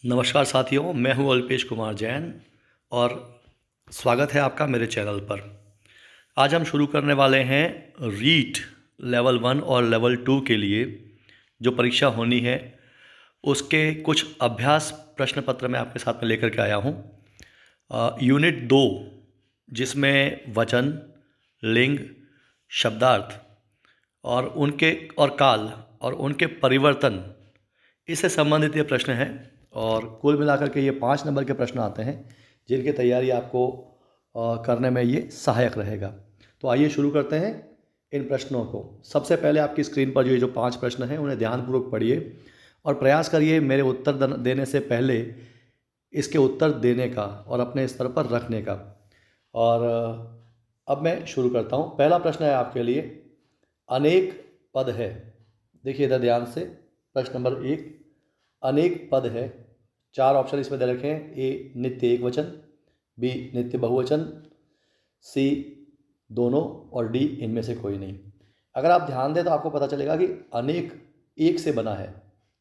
नमस्कार साथियों, मैं हूं अल्पेश कुमार जैन और स्वागत है आपका मेरे चैनल पर। आज हम शुरू करने वाले हैं रीट लेवल 1 और लेवल 2 के लिए जो परीक्षा होनी है उसके कुछ अभ्यास प्रश्न पत्र मैं आपके साथ में लेकर के आया हूं। यूनिट 2 जिसमें वचन, लिंग, शब्दार्थ और काल और उनके परिवर्तन, इससे संबंधित ये प्रश्न हैं और कुल मिलाकर के ये 5 नंबर के प्रश्न आते हैं जिनकी तैयारी आपको करने में ये सहायक रहेगा। तो आइए शुरू करते हैं इन प्रश्नों को। सबसे पहले आपकी स्क्रीन पर जो 5 प्रश्न हैं उन्हें ध्यानपूर्वक पढ़िए और प्रयास करिए मेरे उत्तर देने से पहले इसके उत्तर देने का और अपने स्तर पर रखने का। और अब मैं शुरू करता हूँ। पहला प्रश्न है आपके लिए, अनेक पद है। देखिए इधर ध्यान से। प्रश्न नंबर 1, अनेक पद है। 4 ऑप्शन इसमें दे रखे हैं। ए नित्य एक वचन, बी नित्य बहुवचन, सी दोनों और डी इनमें से कोई नहीं। अगर आप ध्यान दें तो आपको पता चलेगा कि अनेक एक से बना है।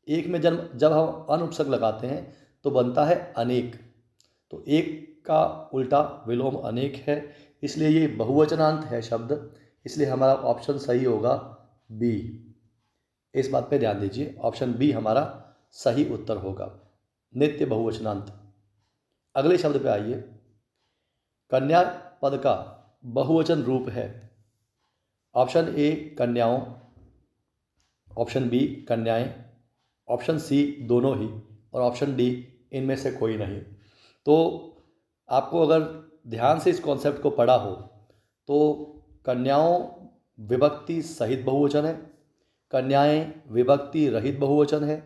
एक में जब हम अनुपसर्ग लगाते हैं तो बनता है अनेक। तो एक का उल्टा विलोम अनेक है, इसलिए ये बहुवचनांत है शब्द, इसलिए हमारा ऑप्शन सही होगा बी। इस बात पे ध्यान दीजिए, ऑप्शन बी हमारा सही उत्तर होगा, नित्य बहुवचनांत। अगले शब्द पे आइए। कन्या पद का बहुवचन रूप है। ऑप्शन ए कन्याओं, ऑप्शन बी कन्याएं, ऑप्शन सी दोनों ही और ऑप्शन डी इनमें से कोई नहीं। तो आपको अगर ध्यान से इस कॉन्सेप्ट को पढ़ा हो तो कन्याओं विभक्ति सहित बहुवचन है, कन्याएं विभक्ति रहित बहुवचन है,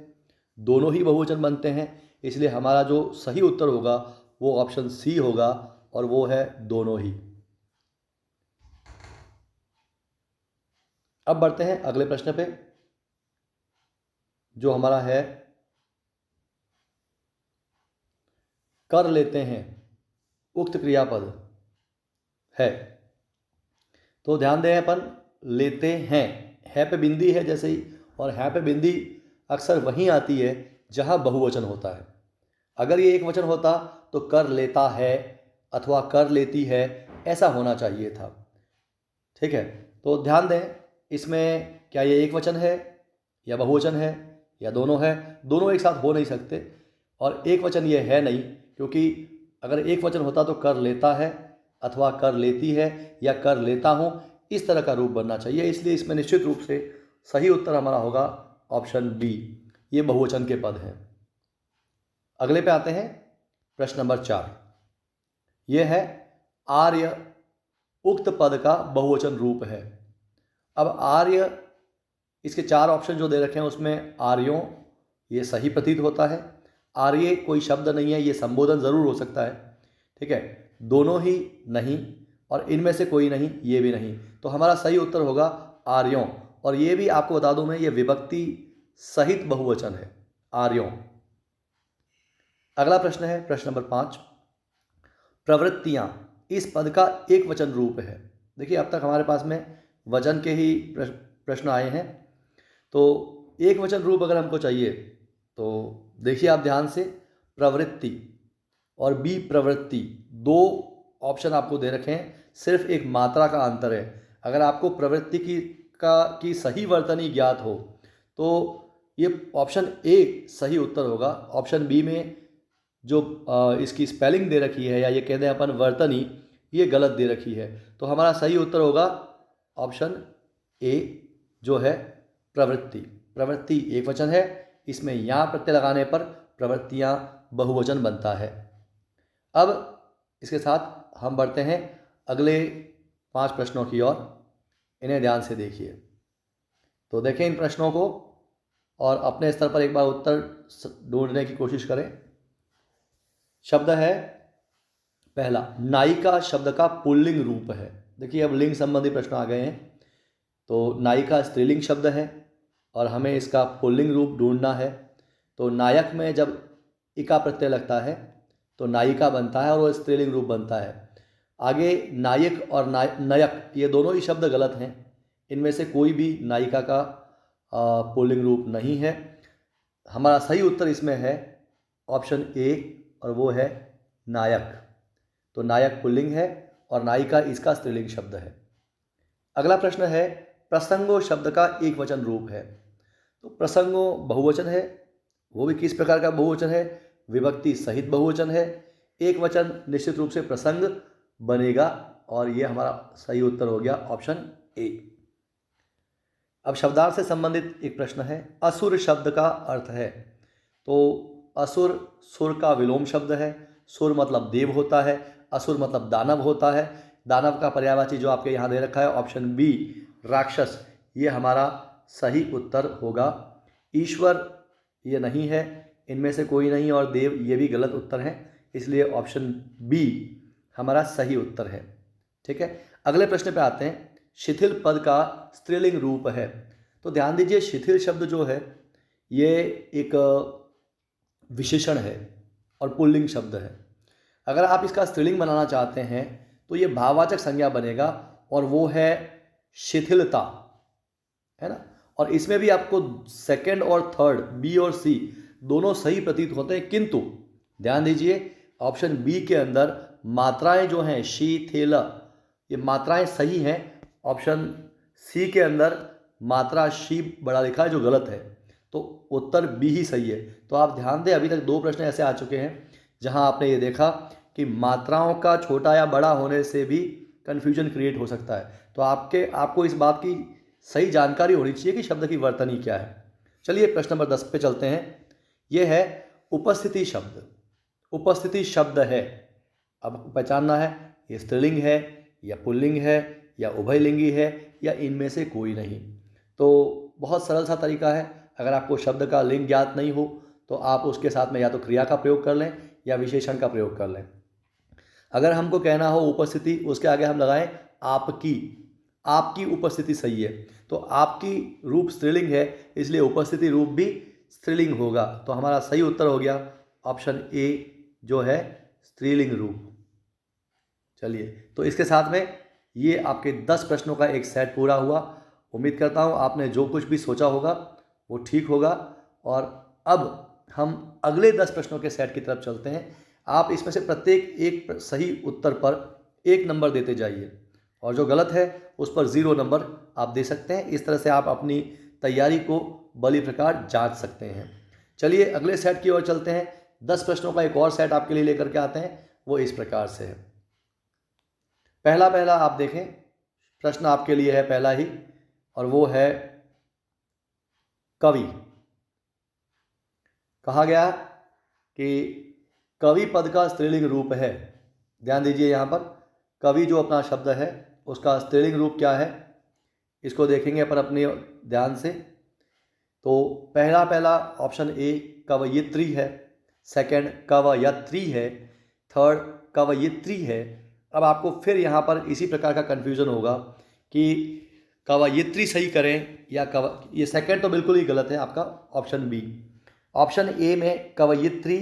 दोनों ही बहुवचन बनते हैं, इसलिए हमारा जो सही उत्तर होगा वो ऑप्शन सी होगा और वो है दोनों ही। अब बढ़ते हैं अगले प्रश्न पे जो हमारा है, कर लेते हैं उक्त क्रियापद है। तो ध्यान दें, अपन लेते हैं, है पे बिंदी है जैसे ही, और है पे बिंदी अक्सर वहीं आती है जहां बहुवचन होता है। अगर ये एक वचन होता तो कर लेता है अथवा कर लेती है ऐसा होना चाहिए था। ठीक है, तो ध्यान दें, इसमें क्या ये एक वचन है या बहुवचन है या दोनों है? दोनों एक साथ हो नहीं सकते और एक वचन ये है नहीं, क्योंकि अगर एक वचन होता तो कर लेता है अथवा कर लेती है या कर लेता हूँ, इस तरह का रूप बनना चाहिए। इसलिए इसमें निश्चित रूप से सही उत्तर हमारा होगा ऑप्शन बी, ये बहुवचन के पद हैं। अगले पे आते हैं, प्रश्न नंबर 4। यह है आर्य उक्त पद का बहुवचन रूप है। अब आर्य, इसके 4 ऑप्शन जो दे रखे हैं उसमें आर्यों ये सही प्रतीत होता है। आर्य कोई शब्द नहीं है, ये संबोधन ज़रूर हो सकता है। ठीक है, दोनों ही नहीं और इनमें से कोई नहीं, ये भी नहीं। तो हमारा सही उत्तर होगा आर्यों, और ये भी आपको बता दूं मैं, ये विभक्ति सहित बहुवचन है, आर्यों। अगला प्रश्न है प्रश्न नंबर 5, प्रवृत्तियां इस पद का एक वचन रूप है। देखिए अब तक हमारे पास में वचन के ही प्रश्न आए हैं, तो एक वचन रूप अगर हमको चाहिए तो देखिए आप ध्यान से, प्रवृत्ति और बी प्रवृत्ति, 2 ऑप्शन आपको दे रखे हैं, सिर्फ एक मात्रा का अंतर है। अगर आपको प्रवृत्ति की सही वर्तनी ज्ञात हो तो ये ऑप्शन ए सही उत्तर होगा। ऑप्शन बी में जो इसकी स्पेलिंग दे रखी है या ये कहते हैं अपन वर्तनी, ये गलत दे रखी है। तो हमारा सही उत्तर होगा ऑप्शन ए जो है प्रवृत्ति। प्रवृत्ति एक वचन है, इसमें या प्रत्यय लगाने पर प्रवृत्तियां बहुवचन बनता है। अब इसके साथ हम बढ़ते हैं अगले 5 प्रश्नों की ओर। इन्हें ध्यान से देखिए। तो देखें इन प्रश्नों को और अपने स्तर पर एक बार उत्तर ढूंढने की कोशिश करें। शब्द है पहला, नायिका शब्द का पुल्लिंग रूप है। देखिए अब लिंग संबंधी प्रश्न आ गए हैं। तो नायिका स्त्रीलिंग शब्द है और हमें इसका पुल्लिंग रूप ढूंढना है। तो नायक में जब इका प्रत्यय लगता है तो नायिका बनता है और वो स्त्रीलिंग रूप बनता है। आगे नायक और नयक ये दोनों ही शब्द गलत हैं, इनमें से कोई भी नायिका का पुल्लिंग रूप नहीं है। हमारा सही उत्तर इसमें है ऑप्शन ए, और वो है नायक। तो नायक पुल्लिंग है और नायिका इसका स्त्रीलिंग शब्द है। अगला प्रश्न है, प्रसंगो शब्द का एक वचन रूप है। तो प्रसंगो बहुवचन है, वो भी किस प्रकार का बहुवचन है? विभक्ति सहित बहुवचन है। एक वचन निश्चित रूप से प्रसंग बनेगा और ये हमारा सही उत्तर हो गया ऑप्शन ए। अब शब्दार्थ से संबंधित एक प्रश्न है, असुर शब्द का अर्थ है। तो असुर सुर का विलोम शब्द है। सुर मतलब देव होता है, असुर मतलब दानव होता है। दानव का पर्यायवाची जो आपके यहाँ दे रखा है ऑप्शन बी राक्षस, ये हमारा सही उत्तर होगा। ईश्वर ये नहीं है, इनमें से कोई नहीं, और देव ये भी गलत उत्तर है, इसलिए ऑप्शन बी हमारा सही उत्तर है। ठीक है, अगले प्रश्न पे आते हैं। शिथिल पद का स्त्रीलिंग रूप है। तो ध्यान दीजिए, शिथिल शब्द जो है ये एक विशेषण है और पुल्लिंग शब्द है। अगर आप इसका स्त्रीलिंग बनाना चाहते हैं तो ये भाववाचक संज्ञा बनेगा और वो है शिथिलता, है ना। और इसमें भी आपको सेकंड और थर्ड बी और सी दोनों सही प्रतीत होते हैं, किंतु ध्यान दीजिए ऑप्शन बी के अंदर मात्राएं जो हैं शीथिल, ये मात्राएं सही हैं। ऑप्शन सी के अंदर मात्रा शी बड़ा लिखा है जो गलत है, तो उत्तर बी ही सही है। तो आप ध्यान दें, अभी तक दो प्रश्न ऐसे आ चुके हैं जहां आपने ये देखा कि मात्राओं का छोटा या बड़ा होने से भी कन्फ्यूजन क्रिएट हो सकता है। तो आपको इस बात की सही जानकारी होनी चाहिए कि शब्द की वर्तनी क्या है। चलिए प्रश्न नंबर 10 पे चलते हैं। यह है उपस्थिति शब्द। उपस्थिति शब्द है, अब पहचानना है ये स्त्रीलिंग है या पुल्लिंग है या उभयलिंगी है या इनमें से कोई नहीं। तो बहुत सरल सा तरीका है, अगर आपको शब्द का लिंग ज्ञात नहीं हो तो आप उसके साथ में या तो क्रिया का प्रयोग कर लें या विशेषण का प्रयोग कर लें। अगर हमको कहना हो उपस्थिति, उसके आगे हम लगाएं आपकी। आपकी उपस्थिति सही है, तो आपकी रूप स्त्रीलिंग है, इसलिए उपस्थिति रूप भी स्त्रीलिंग होगा। तो हमारा सही उत्तर हो गया ऑप्शन ए जो है स्त्रीलिंग रूप। चलिए, तो इसके साथ में ये आपके 10 प्रश्नों का एक सेट पूरा हुआ। उम्मीद करता हूँ आपने जो कुछ भी सोचा होगा वो ठीक होगा। और अब हम अगले 10 प्रश्नों के सेट की तरफ चलते हैं। आप इसमें से प्रत्येक एक सही उत्तर पर 1 नंबर देते जाइए और जो गलत है उस पर 0 नंबर आप दे सकते हैं। इस तरह से आप अपनी तैयारी को बड़ी प्रकार जांच सकते हैं। चलिए अगले सेट की ओर चलते हैं। 10 प्रश्नों का एक और सेट आपके लिए लेकर के आते हैं, वो इस प्रकार से है। पहला आप देखें, प्रश्न आपके लिए है पहला ही, और वो है कवि। कहा गया कि कवि पद का स्त्रीलिंग रूप है। ध्यान दीजिए, यहाँ पर कवि जो अपना शब्द है उसका स्त्रीलिंग रूप क्या है, इसको देखेंगे अपन अपने ध्यान से। तो पहला ऑप्शन ए कवयित्री है, सेकंड कवयत्री है, थर्ड कवयित्री है। अब आपको फिर यहाँ पर इसी प्रकार का कन्फ्यूज़न होगा कि कवयित्री सही करें या ये सेकंड तो बिल्कुल ही गलत है आपका ऑप्शन बी। ऑप्शन ए में कवयित्री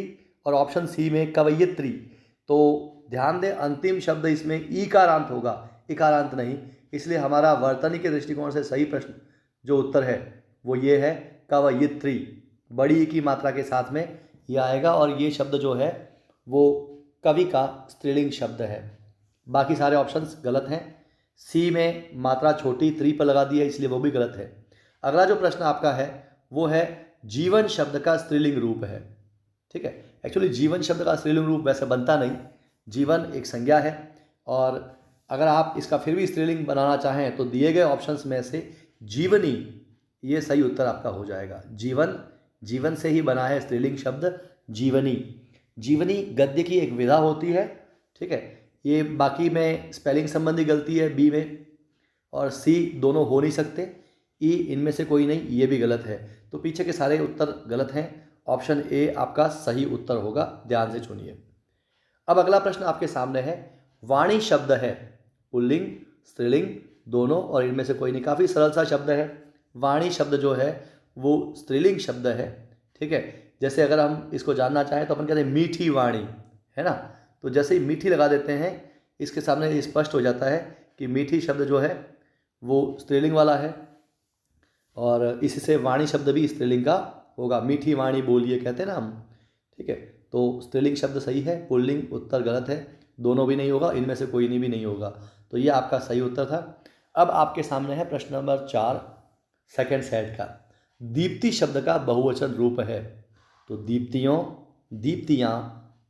और ऑप्शन सी में कवयित्री। तो ध्यान दें, अंतिम शब्द इसमें ईकारांत होगा, इकारांत नहीं, इसलिए हमारा वर्तनी के दृष्टिकोण से सही प्रश्न जो उत्तर है वो ये है कवयित्री। बड़ी की मात्रा के साथ में ये आएगा और ये शब्द जो है वो कवि का स्त्रीलिंग शब्द है। बाकी सारे ऑप्शंस गलत हैं। सी में मात्रा छोटी त्री पर लगा दी है, इसलिए वो भी गलत है। अगला जो प्रश्न आपका है वो है जीवन शब्द का स्त्रीलिंग रूप है। ठीक है, एक्चुअली जीवन शब्द का स्त्रीलिंग रूप वैसे बनता नहीं, जीवन एक संज्ञा है, और अगर आप इसका फिर भी स्त्रीलिंग बनाना चाहें तो दिए गए ऑप्शंस में से जीवनी ये सही उत्तर आपका हो जाएगा। जीवन, जीवन से ही बना है स्त्रीलिंग शब्द जीवनी। जीवनी गद्य की एक विधा होती है। ठीक है, ये बाकी में स्पेलिंग संबंधी गलती है बी में, और सी दोनों हो नहीं सकते, ई इनमें से कोई नहीं, ये भी गलत है। तो पीछे के सारे उत्तर गलत हैं, ऑप्शन ए आपका सही उत्तर होगा, ध्यान से चुनिए। अब अगला प्रश्न आपके सामने है, वाणी शब्द है, पुल्लिंग स्त्रीलिंग दोनों, और इनमें से कोई नहीं, काफ़ी सरल सा शब्द है। वाणी शब्द जो है वो स्त्रीलिंग शब्द है। ठीक है, जैसे अगर हम इसको जानना चाहें तो अपन कहते हैं मीठी वाणी, है ना। तो जैसे ही मीठी लगा देते हैं इसके सामने ये स्पष्ट हो जाता है कि मीठी शब्द जो है वो स्त्रीलिंग वाला है, और इससे वाणी शब्द भी स्त्रीलिंग का होगा। मीठी वाणी बोलिए कहते हैं ना हम। ठीक है, तो स्त्रीलिंग शब्द सही है, पुल्लिंग उत्तर गलत है, दोनों भी नहीं होगा, इनमें से कोई नहीं भी नहीं होगा। तो ये आपका सही उत्तर था। अब आपके सामने है प्रश्न नंबर 4 सेकंड सेट का। दीप्ति शब्द का बहुवचन रूप है। तो दीप्तियों, दीप्तियाँ,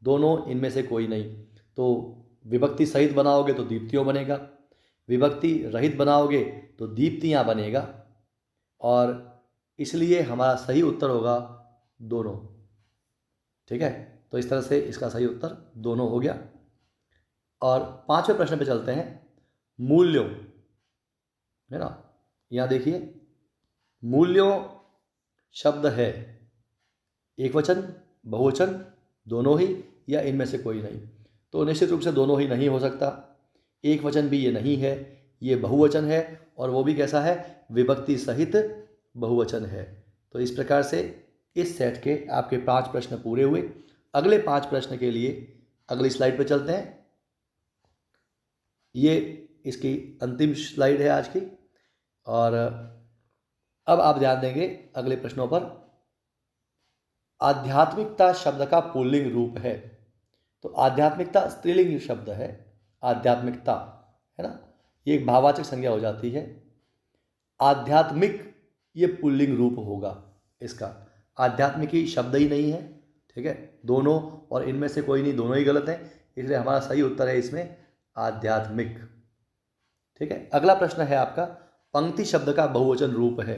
दोनों इनमें से कोई नहीं। तो विभक्ति सहित बनाओगे तो दीप्तियों बनेगा, विभक्ति रहित बनाओगे तो दीप्तियाँ बनेगा, और इसलिए हमारा सही उत्तर होगा दोनों। ठीक है, तो इस तरह से इसका सही उत्तर दोनों हो गया। और 5वें प्रश्न पे चलते हैं। मूल्यों, है ना, यहाँ देखिए, मूल्यों शब्द है एक वचन, बहुवचन, दोनों ही, या इनमें से कोई नहीं। तो निश्चित रूप से दोनों ही नहीं हो सकता, एक वचन भी ये नहीं है, ये बहुवचन है, और वो भी कैसा है, विभक्ति सहित बहुवचन है। तो इस प्रकार से इस सेट के आपके 5 प्रश्न पूरे हुए। अगले 5 प्रश्न के लिए अगली स्लाइड पर चलते हैं। ये इसकी अंतिम स्लाइड है आज की, और अब आप ध्यान देंगे अगले प्रश्नों पर। आध्यात्मिकता शब्द का पुल्लिंग रूप है। तो आध्यात्मिकता स्त्रीलिंग शब्द है, आध्यात्मिकता, है ना, ये एक भाववाचक संज्ञा हो जाती है। आध्यात्मिक ये पुल्लिंग रूप होगा इसका, आध्यात्मिक ही शब्द ही नहीं है। ठीक है, दोनों और इनमें से कोई नहीं, दोनों ही गलत हैं, इसलिए हमारा सही उत्तर है इसमें आध्यात्मिक। ठीक है, अगला प्रश्न है आपका, पंक्ति शब्द का बहुवचन रूप है।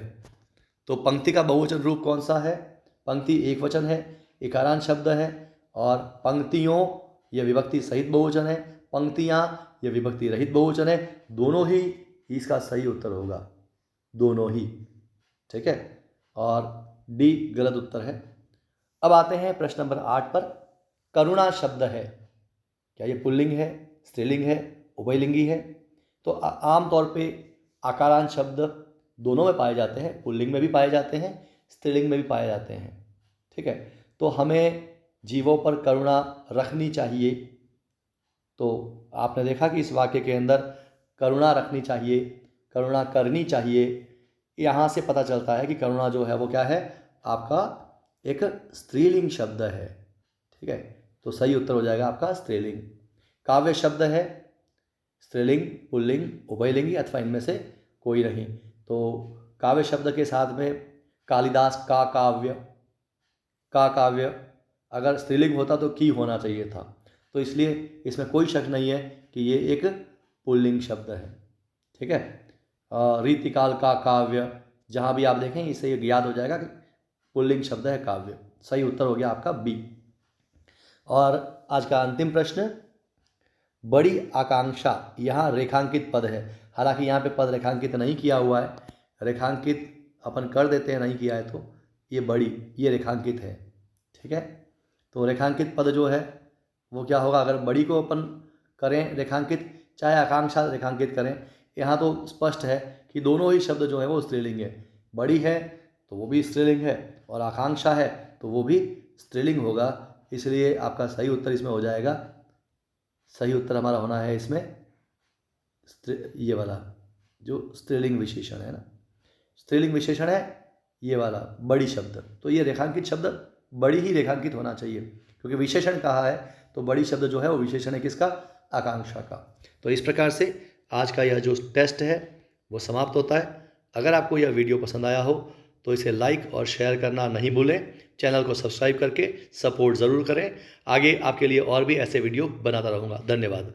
तो पंक्ति का बहुवचन रूप कौन सा है? पंक्ति एक वचन है, इकारांत शब्द है, और पंक्तियों यह विभक्ति सहित बहुवचन है, पंक्तियाँ यह विभक्ति रहित बहुवचन है। दोनों ही इसका सही उत्तर होगा, दोनों ही। ठीक है, और डी गलत उत्तर है। अब आते हैं प्रश्न नंबर 8 पर। करुणा शब्द है, क्या ये पुल्लिंग है, स्त्रीलिंग है, उभयलिंगी है? तो आमतौर पे आकारांत शब्द दोनों में पाए जाते हैं, पुल्लिंग में भी पाए जाते हैं, स्त्रीलिंग में भी पाए जाते हैं। ठीक है, तो हमें जीवों पर करुणा रखनी चाहिए। तो आपने देखा कि इस वाक्य के अंदर करुणा रखनी चाहिए, करुणा करनी चाहिए, यहाँ से पता चलता है कि करुणा जो है वो क्या है, आपका एक स्त्रीलिंग शब्द है। ठीक है, तो सही उत्तर हो जाएगा आपका स्त्रीलिंग। काव्य शब्द है, स्त्रीलिंग, पुल्लिंग, उभयलिंगी अथवा इनमें से कोई नहीं। तो काव्य शब्द के साथ में कालिदास का काव्य, का काव्य अगर स्त्रीलिंग होता तो की होना चाहिए था, तो इसलिए इसमें कोई शक नहीं है कि ये एक पुल्लिंग शब्द है। ठीक है, रीतिकाल का काव्य, जहाँ भी आप देखें इससे ये याद हो जाएगा कि पुल्लिंग शब्द है काव्य। सही उत्तर हो गया आपका बी। और आज का अंतिम प्रश्न, बड़ी आकांक्षा, यहाँ रेखांकित पद है। हालांकि यहाँ पे पद रेखांकित नहीं किया हुआ है, रेखांकित अपन कर देते हैं, नहीं किया है तो ये बड़ी, ये रेखांकित है। ठीक है, तो रेखांकित पद जो है वो क्या होगा, अगर बड़ी को अपन करें रेखांकित, चाहे आकांक्षा रेखांकित करें, यहाँ तो स्पष्ट है कि दोनों ही शब्द जो है वो स्त्रीलिंग है। बड़ी है तो वो भी स्त्रीलिंग है, और आकांक्षा है तो वो भी स्त्रीलिंग होगा। इसलिए आपका सही उत्तर इसमें हो जाएगा, सही उत्तर हमारा होना है इसमें ये वाला जो स्त्रीलिंग विशेषण है ना, स्त्रीलिंग विशेषण है ये वाला बड़ी शब्द। तो ये रेखांकित शब्द बड़ी ही रेखांकित होना चाहिए, क्योंकि विशेषण कहा है तो बड़ी शब्द जो है वो विशेषण है किसका, आकांक्षा का। तो इस प्रकार से आज का यह जो टेस्ट है वो समाप्त होता है। अगर आपको यह वीडियो पसंद आया हो तो इसे लाइक और शेयर करना नहीं भूलें। चैनल को सब्सक्राइब करके सपोर्ट ज़रूर करें। आगे आपके लिए और भी ऐसे वीडियो बनाता रहूँगा। धन्यवाद।